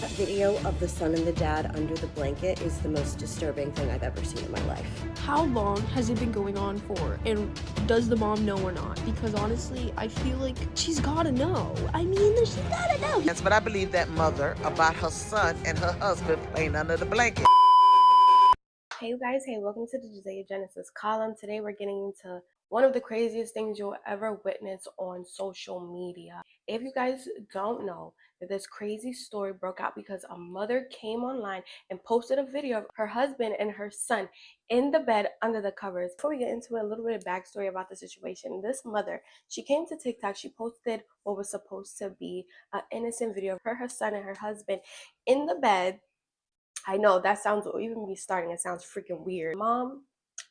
video of the son and the dad under the blanket is the most disturbing thing I've ever seen in my life. How long has it been going on for? And does the mom know or not? Because honestly, I feel like she's gotta know. I mean, she's gotta know. Yes, but I believe that mother about her son and her husband playing under the blanket. Hey you guys, hey, welcome to the Josiah Genesis column. Today we're getting into one of the craziest things you'll ever witness on social media. If you guys don't know that this crazy story broke out because a mother came online and posted a video of her husband and her son in the bed under the covers. Before we get into it, a little bit of backstory about the situation. This mother, she came to TikTok, she posted what was supposed to be an innocent video of her son and her husband in the bed. I know that sounds, even me starting, it sounds freaking weird. Mom,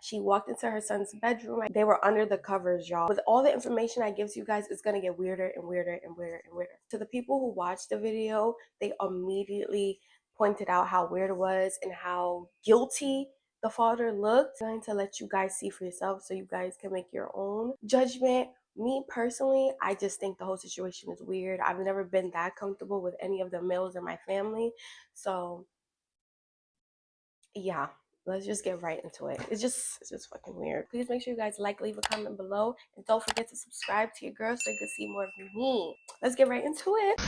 she walked into her son's bedroom. They were under the covers, y'all. With all the information I give to you guys, it's gonna get weirder and weirder and weirder and weirder. To the people who watched the video, they immediately pointed out how weird it was and how guilty the father looked. I'm going to let you guys see for yourself so you guys can make your own judgment. Me personally, I just think the whole situation is weird. I've never been that comfortable with any of the males in my family, so yeah, let's just get right into it. It's just fucking weird. Please make sure you guys leave a comment below, and don't forget to subscribe to your girl so you can see more of me. Let's get right into it.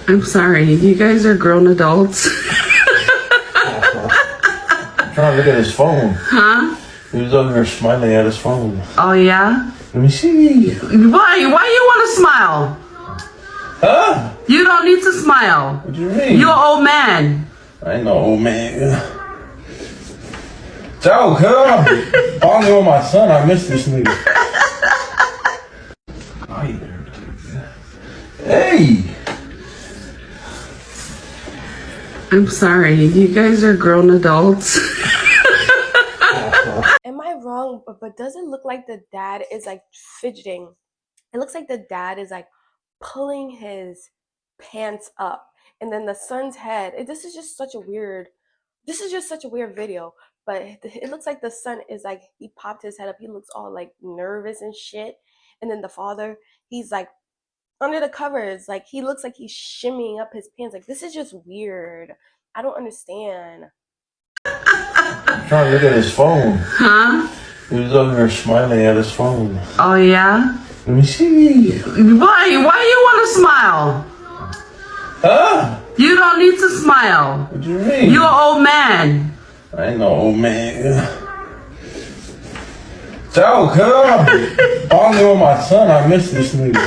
I'm sorry, you guys are grown adults. I'm trying to look at his phone. Huh? He was over there smiling at his phone. Oh yeah? Let me see. Why you want to smile? Huh? You don't need to smile. What do you mean? You're an old man. I ain't no old man. Ciao, cuz. Finally with my son, I miss this nigga. Hey! I'm sorry, you guys are grown adults. Am I wrong? But does it look like the dad is like fidgeting? It looks like the dad is like pulling his pants up, and then the son's head. This is just such a weird video. But it looks like the son is like, he popped his head up. He looks all like nervous and shit. And then the father, he's like under the covers. Like he looks like he's shimmying up his pants. Like this is just weird. I don't understand. I'm trying to look at his phone. Huh? He was over there smiling at his phone. Oh yeah? Let me see. Why you want to smile? Huh? You don't need to smile. What do you mean? You're an old man. I ain't no old man. Ciao, cuz. Finally with my son, I miss this nigga.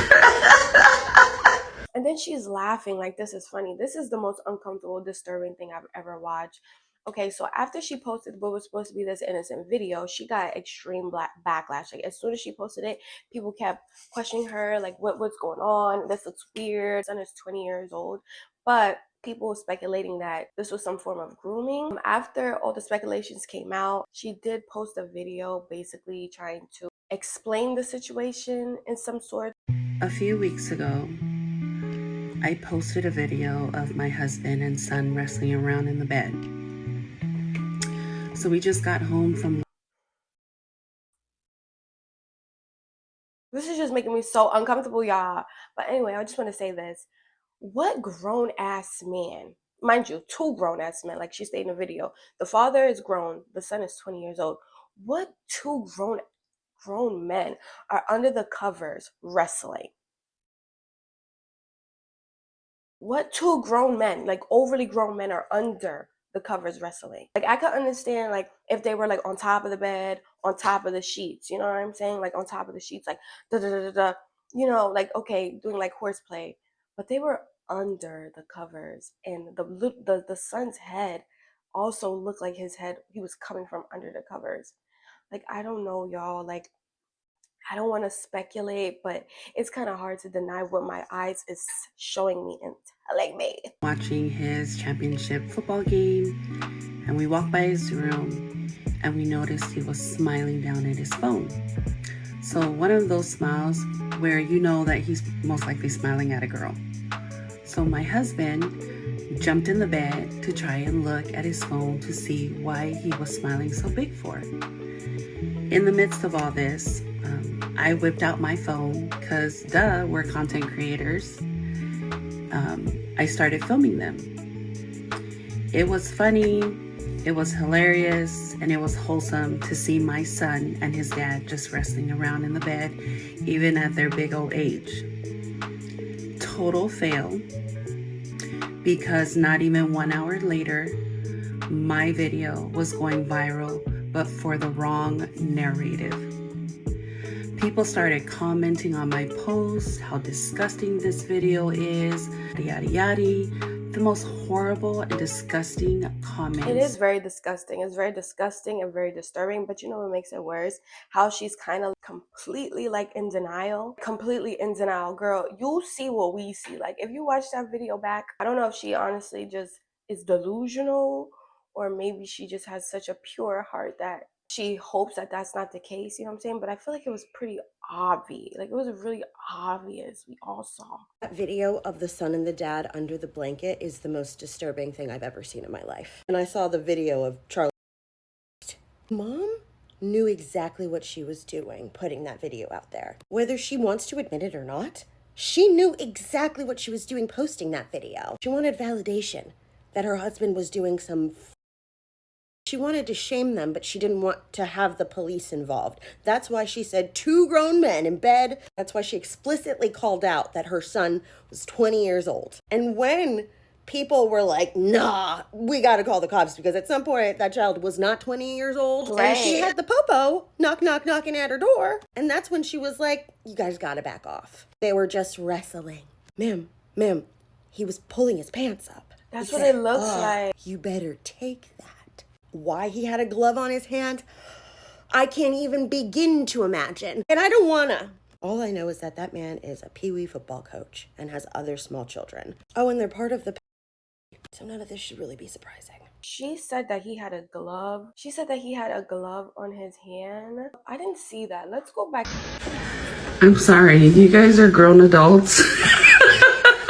And then she's laughing like this is funny. This is the most uncomfortable, disturbing thing I've ever watched. Okay, so after she posted what was supposed to be this innocent video, she got extreme backlash. Like as soon as she posted it, people kept questioning her, like what's going on? This looks weird. Son is 20 years old. But people were speculating that this was some form of grooming. After all the speculations came out, she did post a video basically trying to explain the situation in some sort. A few weeks ago, I posted a video of my husband and son wrestling around in the bed. So we just got home from... This is just making me so uncomfortable, y'all. But anyway, I just want to say this. What grown-ass man, mind you, 2 grown-ass men, like she stated in the video. The father is grown, the son is 20 years old. What 2 grown men are under the covers wrestling? What 2 grown men, like overly grown men, are under the covers wrestling? Like I could understand like if they were like on top of the bed, on top of the sheets, you know what I'm saying? Like on top of the sheets, like da da da da da, you know, like okay, doing like horseplay. But they were under the covers, and the son's head also looked like his head, he was coming from under the covers. Like I don't know, y'all. Like I don't want to speculate, but it's kind of hard to deny what my eyes is showing me and telling me. Watching his championship football game, and we walked by his room and we noticed he was smiling down at his phone. So one of those smiles where you know that he's most likely smiling at a girl. So my husband jumped in the bed to try and look at his phone to see why he was smiling so big for. In the midst of all this, I whipped out my phone because, duh, we're content creators. I started filming them. It was funny, it was hilarious, and it was wholesome to see my son and his dad just wrestling around in the bed, even at their big old age. Total fail, because not even 1 hour later, my video was going viral, but for the wrong narrative. People started commenting on my post, how disgusting this video is, yada yada. The most horrible and disgusting comments. It is very disgusting. It's very disgusting and very disturbing. But you know what makes it worse? How she's kind of completely like in denial. Completely in denial. Girl, you'll see what we see. Like if you watch that video back, I don't know if she honestly just is delusional, or maybe she just has such a pure heart that she hopes that that's not the case, you know what I'm saying? But I feel like it was pretty obvious. Like it was really obvious. We all saw. That video of the son and the dad under the blanket is the most disturbing thing I've ever seen in my life. And I saw the video of Charlie. Mom knew exactly what she was doing, putting that video out there. Whether she wants to admit it or not, she knew exactly what she was doing posting that video. She wanted validation that her husband was doing some. She wanted to shame them, but she didn't want to have the police involved. That's why she said 2 grown men in bed. That's why she explicitly called out that her son was 20 years old. And when people were like, nah, we got to call the cops, because at some point that child was not 20 years old. Right. And she had the popo knocking at her door. And that's when she was like, you guys got to back off. They were just wrestling. Ma'am, he was pulling his pants up. That's what it looks like. You better take that. Why he had a glove on his hand, I can't even begin to imagine. And I don't wanna. All I know is that that man is a pee-wee football coach and has other small children. Oh, and they're part of the... So none of this should really be surprising. She said that he had a glove. She said that he had a glove on his hand. I didn't see that. Let's go back. I'm sorry, you guys are grown adults.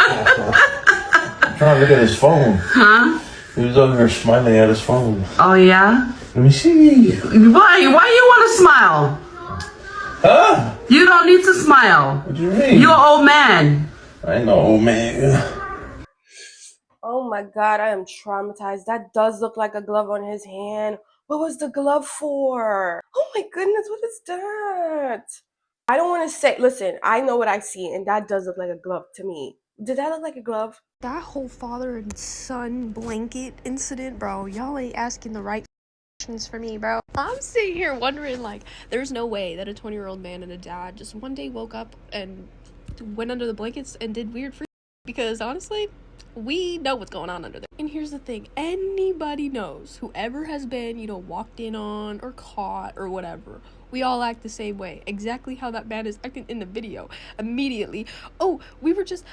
I'm trying to look at his phone. Huh? He was over there smiling at his phone. Oh yeah? Let me see. Why you want to smile? Huh? You don't need to smile. What do you mean? You're an old man. I ain't no old man. Oh my God, I am traumatized. That does look like a glove on his hand. What was the glove for? Oh my goodness, what is that? I don't want to say, listen, I know what I see, and that does look like a glove to me. Did that look like a glove? That whole father and son blanket incident, bro, y'all ain't asking the right questions for me, bro. I'm sitting here wondering, like, there's no way that a 20-year-old man and a dad just one day woke up and went under the blankets and did weird freak, because honestly, we know what's going on under there. And here's the thing, anybody knows, whoever has been, you know, walked in on or caught or whatever, we all act the same way. Exactly how that man is acting in the video. Immediately, oh, we were just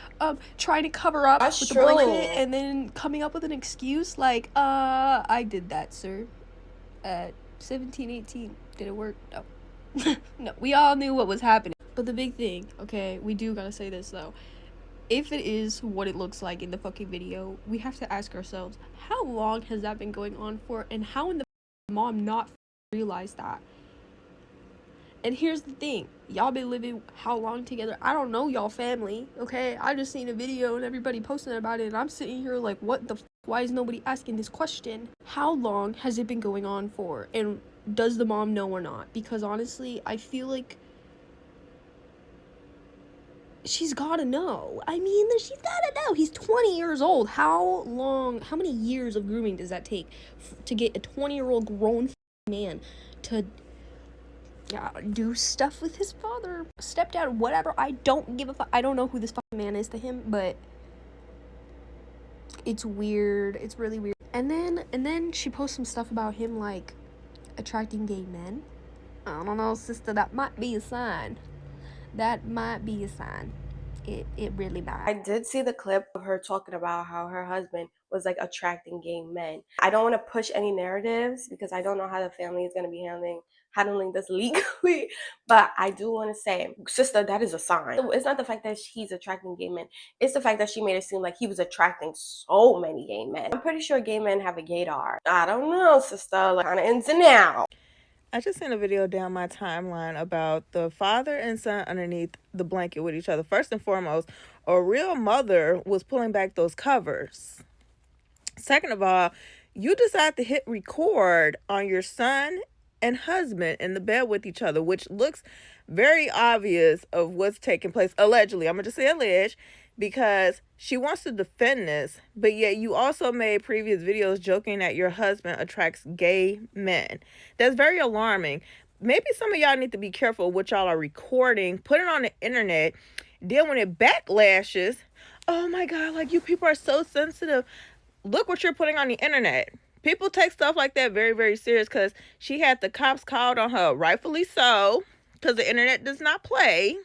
trying to cover up That's with true. the blanket, and then coming up with an excuse like, I did that, sir. At 17, 18. Did it work? No. No, we all knew what was happening. But the big thing, okay, we do gotta say this though. If it is what it looks like in the fucking video, we have to ask ourselves, how long has that been going on for, and how in the mom not realize that? And here's the thing, y'all been living how long together? I don't know y'all family, okay? I just seen a video and everybody posting about it, and I'm sitting here like, what the why is nobody asking this question? How long has it been going on for, and does the mom know or not? Because honestly, I feel like she's gotta know. I mean, she's gotta know. He's 20 years old. How many years of grooming does that take to get a 20-year-old grown man to do stuff with his father, stepdad, whatever? I don't give a fuck. I don't know who this fucking man is to him, but it's weird. It's really weird. And then she posts some stuff about him, like, attracting gay men. I don't know, sister, that might be a sign. That might be a sign. It really might. I did see the clip of her talking about how her husband was like attracting gay men. I don't want to push any narratives because I don't know how the family is going to be handling this legally, but I do want to say, sister, that is a sign. It's not the fact that he's attracting gay men, it's the fact that she made it seem like he was attracting so many gay men. I'm pretty sure gay men have a gaydar. I don't know, sister, like, kind of ins and out. I just seen a video down my timeline about the father and son underneath the blanket with each other. First and foremost, a real mother was pulling back those covers. Second of all, you decide to hit record on your son and husband in the bed with each other, which looks very obvious of what's taking place. Allegedly, I'm going to just say alleged, because she wants to defend this, but yet you also made previous videos joking that your husband attracts gay men. That's very alarming. Maybe some of y'all need to be careful what y'all are recording, put it on the internet. Then when it backlashes, oh my God, like you people are so sensitive. Look what you're putting on the internet. People take stuff like that very, very serious, because she had the cops called on her, rightfully so, because the internet does not play.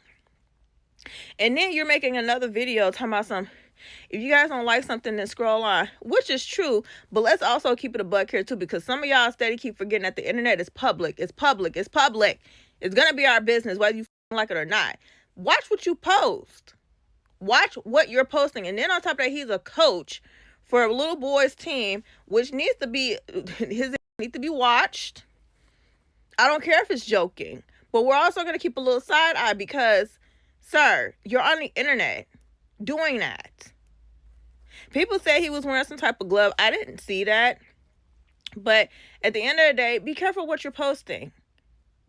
And then you're making another video talking about if you guys don't like something, then scroll on, which is true. But let's also keep it a buck here too, because some of y'all steady keep forgetting that the internet is public. It's public. It's public. It's going to be our business, whether you like it or not. Watch what you post. Watch what you're posting. And then on top of that, he's a coach for a little boy's team, which needs to be, need to be watched. I don't care if it's joking, but we're also going to keep a little side eye, because, sir, you're on the internet doing that. People say he was wearing some type of glove. I didn't see that. But at the end of the day, be careful what you're posting.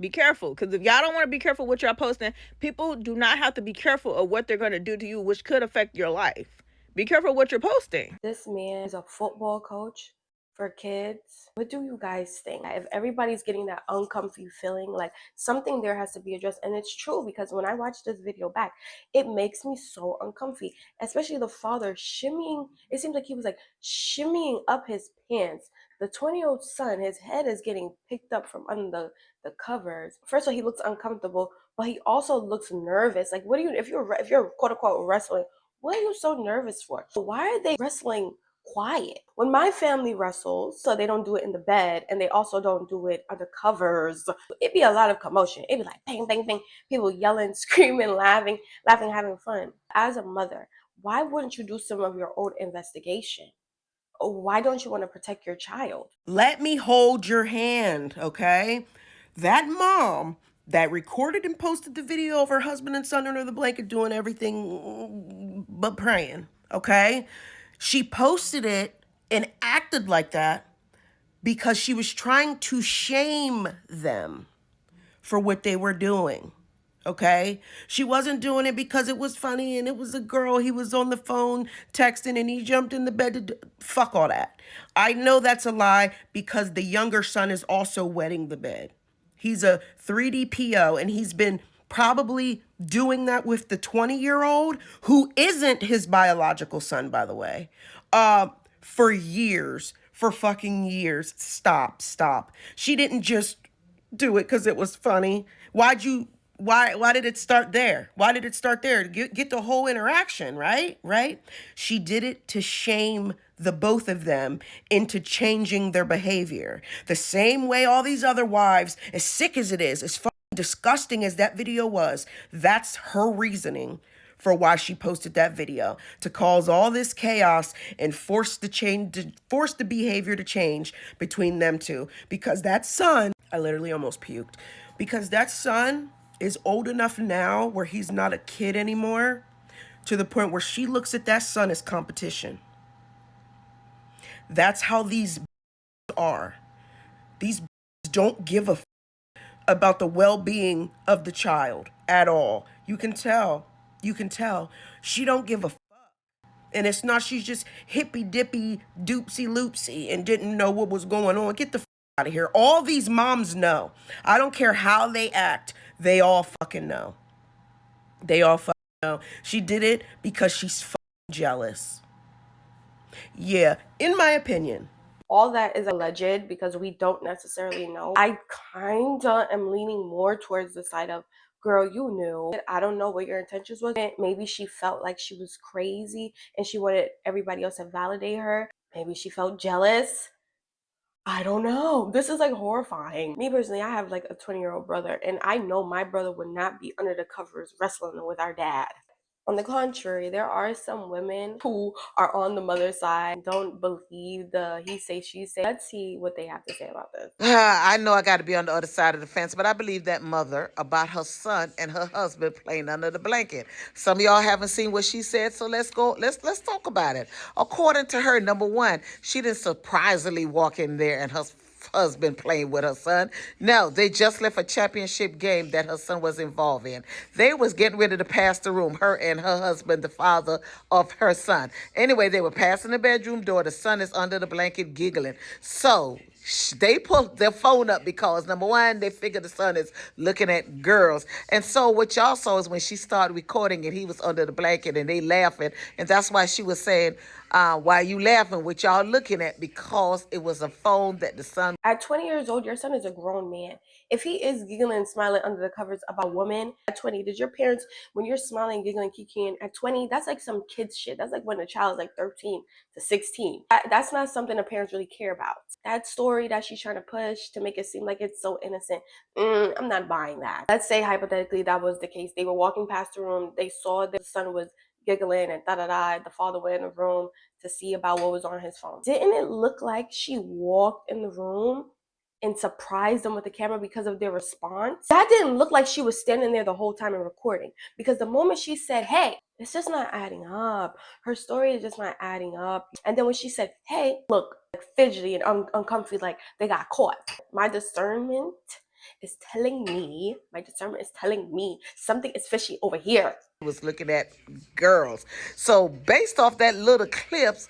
Be careful, because if y'all don't want to be careful what y'all posting, people do not have to be careful of what they're going to do to you, which could affect your life. Be careful what you're posting. This man is a football coach for kids. What do you guys think? If everybody's getting that uncomfy feeling, like something there has to be addressed. And it's true, because when I watch this video back, it makes me so uncomfy, especially the father shimmying. It seems like he was like shimmying up his pants. The 20-year-old son, his head is getting picked up from under the covers. First of all, he looks uncomfortable, but he also looks nervous. Like, what do you, if you're quote unquote wrestling, what are you so nervous for? Why are they wrestling quiet? When my family wrestles, so they don't do it in the bed, and they also don't do it under covers, it'd be a lot of commotion. It'd be like bang, bang, bang, people yelling, screaming, laughing, having fun. As a mother, why wouldn't you do some of your own investigation? Why don't you want to protect your child? Let me hold your hand, okay? That mom that recorded and posted the video of her husband and son under the blanket doing everything but praying, okay? She posted it and acted like that because she was trying to shame them for what they were doing. Okay? She wasn't doing it because it was funny and it was a girl. He was on the phone texting and he jumped in the bed to fuck all that. I know that's a lie, because the younger son is also wetting the bed. He's a 3D PO, and he's been probably doing that with the 20-year-old, who isn't his biological son, by the way, for years, for fucking years. Stop. She didn't just do it because it was funny. Why did it start there? Why did it start there? Get the whole interaction, right? She did it to shame the both of them into changing their behavior. The same way all these other wives, as sick as it is, as fucking disgusting as that video was, that's her reasoning for why she posted that video, to cause all this chaos and force the behavior to change between them two. Because that son, I literally almost puked, because that son is old enough now where he's not a kid anymore, to the point where she looks at that son as competition. That's how these are. These don't give a about the well-being of the child at all. You can tell. She don't give a fuck. And it's not she's just hippy dippy doopsy loopsy and didn't know what was going on. Get the fuck out of here. All these moms know. I don't care how they act. They all fucking know. She did it because she's fucking jealous. Yeah, in my opinion. All that is alleged, because we don't necessarily know. I kinda am leaning more towards the side of, girl, you knew. I don't know what your intentions was. Maybe she felt like she was crazy and she wanted everybody else to validate her. Maybe she felt jealous. I don't know. This is like horrifying. Me personally, I have like a 20-year-old brother, and I know my brother would not be under the covers wrestling with our dad. On the contrary, there are some women who are on the mother's side, don't believe the he say, she say. Let's see what they have to say about this. I know I got to be on the other side of the fence, but I believe that mother about her son and her husband playing under the blanket. Some of y'all haven't seen what she said, so let's go. Let's talk about it. According to her, number one, she didn't surprisingly walk in there and her husband playing with her son. No, they just left a championship game that her son was involved in. They was getting ready to pass the room, her and her husband, the father of her son. Anyway, they were passing the bedroom door. The son is under the blanket giggling. So they pulled their phone up because number one, they figured the son is looking at girls. And so what y'all saw is when she started recording and he was under the blanket and they laughing. And that's why she was saying, why you laughing? What y'all looking at? Because it was a phone that the son. At 20 years old, your son is a grown man. If he is giggling and smiling under the covers about a woman at 20, did your parents, when you're smiling, giggling, kikiing at 20, that's like some kid shit. That's like when a child is like 13 to 16. That's not something the parents really care about. That story that she's trying to push to make it seem like it's so innocent, I'm not buying that. Let's say hypothetically that was the case. They were walking past the room. They saw the son was giggling and da-da-da. The father went in the room to see about what was on his phone. Didn't it look like she walked in the room and surprised them with the camera because of their response? That didn't look like she was standing there the whole time and recording, because the moment she said, hey, it's just not adding up. Her story is just not adding up. And then when she said, hey, look, like fidgety and uncomfy, like they got caught. My discernment is telling me something is fishy over here. Was looking at girls. So based off that little clips,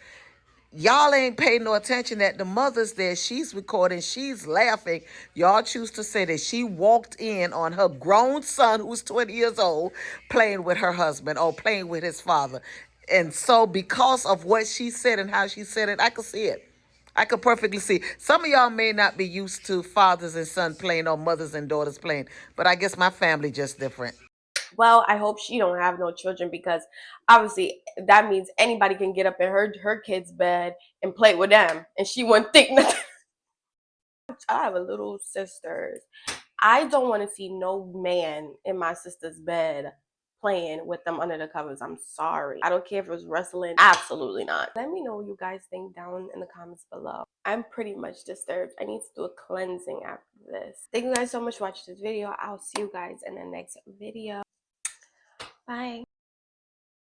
y'all ain't paying no attention that the mother's there. She's recording. She's laughing. Y'all choose to say that she walked in on her grown son, who's 20 years old, playing with her husband or playing with his father. And so because of what she said and how she said it, I could see it. I could perfectly see. Some of y'all may not be used to fathers and sons playing or mothers and daughters playing, but I guess my family just different. Well, I hope she don't have no children, because obviously that means anybody can get up in her kid's bed and play with them, and she wouldn't think nothing. I have a little sister. I don't want to see no man in my sister's bed playing with them under the covers. I'm sorry. I don't care if it was wrestling. Absolutely not. Let me know what you guys think down in the comments below. I'm pretty much disturbed. I need to do a cleansing after this. Thank you guys so much for watching this video. I'll see you guys in the next video. Bye.